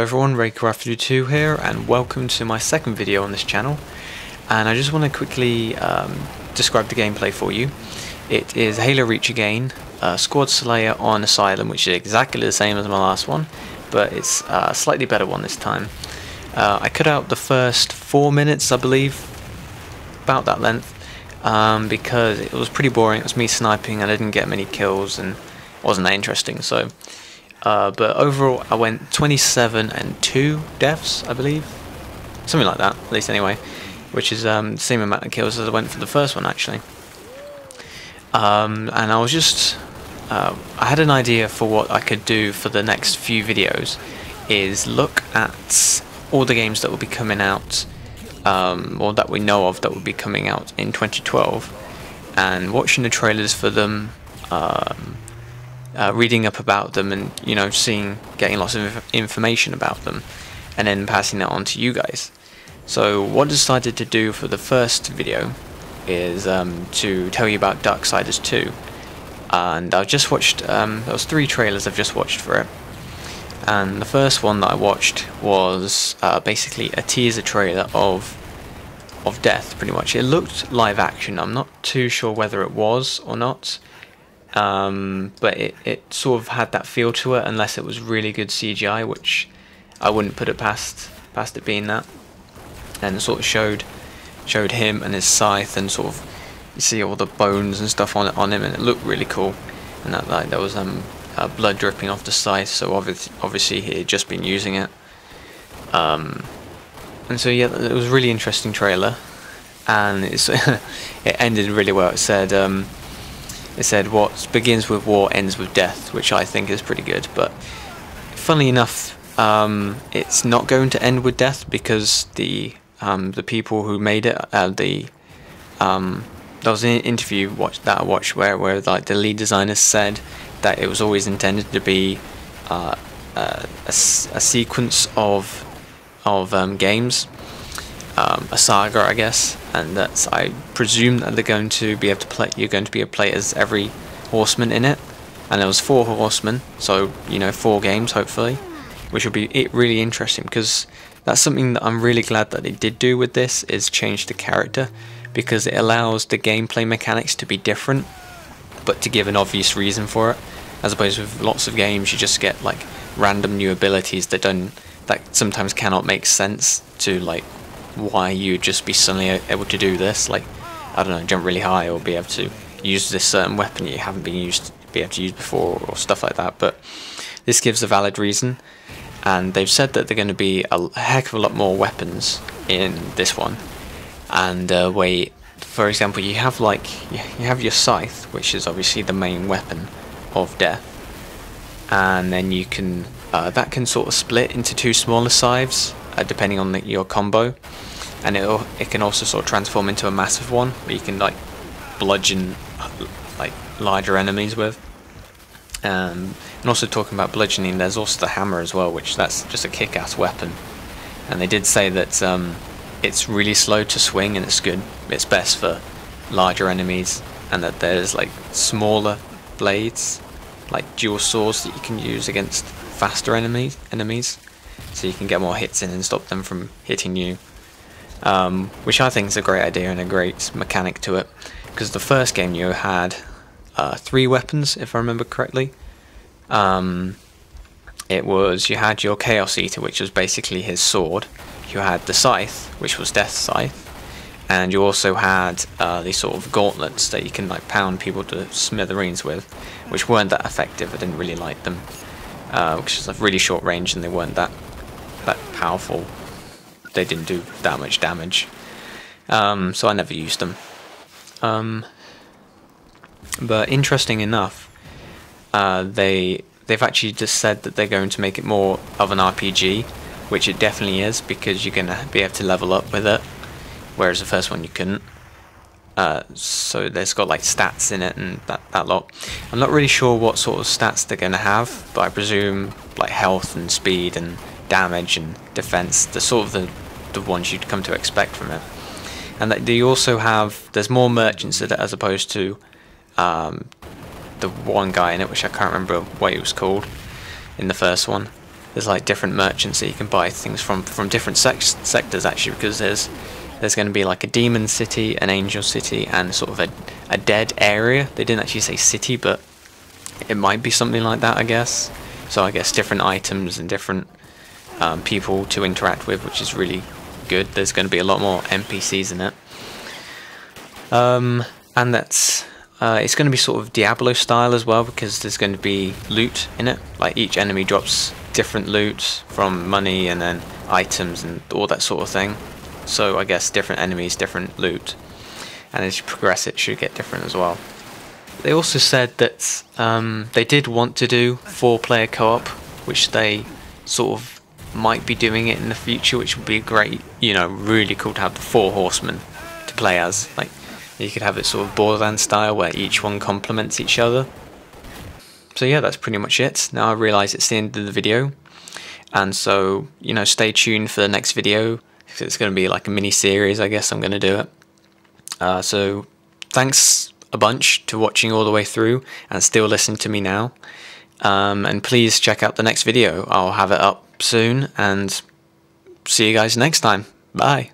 everyone, RayCraft2 here, and welcome to my second video on this channel. And I just want to quickly describe the gameplay for you. It is Halo Reach again, Squad Slayer on Asylum, which is exactly the same as my last one, but it's a slightly better one this time. I cut out the first 4 minutes, I believe, about that length, because it was pretty boring. It was me sniping, and I didn't get many kills, and it wasn't that interesting. So. But overall I went 27 and 2 deaths, I believe, something like that, at least anyway, which is the same amount of kills as I went for the first one actually. And I was just I had an idea for what I could do for the next few videos, is look at all the games that will be coming out, or that we know of that will be coming out in 2012, and watching the trailers for them, reading up about them, and getting lots of information about them, and then passing that on to you guys. So what I decided to do for the first video is to tell you about Darksiders 2, and I've just watched, there was 3 trailers I've just watched for it, and the first one that I watched was basically a teaser trailer of Death, pretty much. It looked live action. I'm not too sure whether it was or not. But it sort of had that feel to it, unless it was really good CGI, which I wouldn't put it past it being that. And it sort of showed him and his scythe, and sort of you see all the bones and stuff on him, and it looked really cool. And that there was blood dripping off the scythe, so obviously he had just been using it. And so yeah, it was a really interesting trailer, and it ended really well. It said what begins with war ends with death, which I think is pretty good. But funnily enough, it's not going to end with death, because the people who made it, there was an interview that I watched where like the lead designer said that it was always intended to be a sequence of games. A saga, I guess, and that's, I presume that they're going to be able to play. You're going to be able to play as every horseman in it, and there was 4 horsemen, so 4 games hopefully, which will be really interesting, because that's something that I'm really glad that they did do with this, is change the character, because it allows the gameplay mechanics to be different, but to give an obvious reason for it, as opposed with lots of games you just get like random new abilities that sometimes cannot make sense to like why you'd just be suddenly able to do this, like, I don't know, jump really high, or be able to use this certain weapon you haven't been able to use before, or stuff like that. But this gives a valid reason, and they've said that they're going to be a heck of a lot more weapons in this one. And for example, you have your scythe, which is obviously the main weapon of Death, and then you can that can sort of split into 2 smaller scythes, depending on your combo, and it can also sort of transform into a massive one where you can like bludgeon like larger enemies with. And also, talking about bludgeoning, there's also the hammer as well, which that's just a kick-ass weapon. And they did say that it's really slow to swing, and it's best for larger enemies, and that there's like smaller blades, like dual swords, that you can use against faster enemies, so you can get more hits in and stop them from hitting you, which I think is a great idea and a great mechanic to it, because the first game you had 3 weapons, if I remember correctly. You had your Chaos Eater, which was basically his sword, you had the scythe, which was Death's scythe, and you also had these sort of gauntlets that you can like pound people to smithereens with, which weren't that effective. I didn't really like them, which is a really short range, and they weren't that powerful. They didn't do that much damage, so I never used them. But interesting enough, they've actually just said that they're going to make it more of an RPG, which it definitely is, because you're going to be able to level up with it, whereas the first one you couldn't. So there's got like stats in it and that lot. I'm not really sure what sort of stats they're going to have, but I presume like health and speed and damage and defense, the sort of the ones you'd come to expect from it. And that they also have, there's more merchants in it, as opposed to the one guy in it, which I can't remember what he was called in the first one. there's like different merchants that you can buy things from different sectors actually, because there's going to be like a demon city, an angel city, and sort of a dead area. They didn't actually say city, but it might be something like that, I guess. So I guess different items and different people to interact with, which is really good. There's going to be a lot more NPCs in it. And that's it's going to be sort of Diablo style as well, because there's going to be loot in it. Like each enemy drops different loot from money and then items and all that sort of thing. So I guess different enemies, different loot, and as you progress it should get different as well. They also said that they did want to do 4-player co-op, which they sort of might be doing it in the future, which would be great, you know, really cool to have the 4 horsemen to play as. Like, you could have it sort of Borderlands style where each one complements each other. So yeah, that's pretty much it. Now I realise it's the end of the video, and so, you know, stay tuned for the next video. It's going to be like a mini series, I guess I'm going to do it. So thanks a bunch to watching all the way through and still listening to me now. And please check out the next video. I'll have it up soon, and see you guys next time. Bye.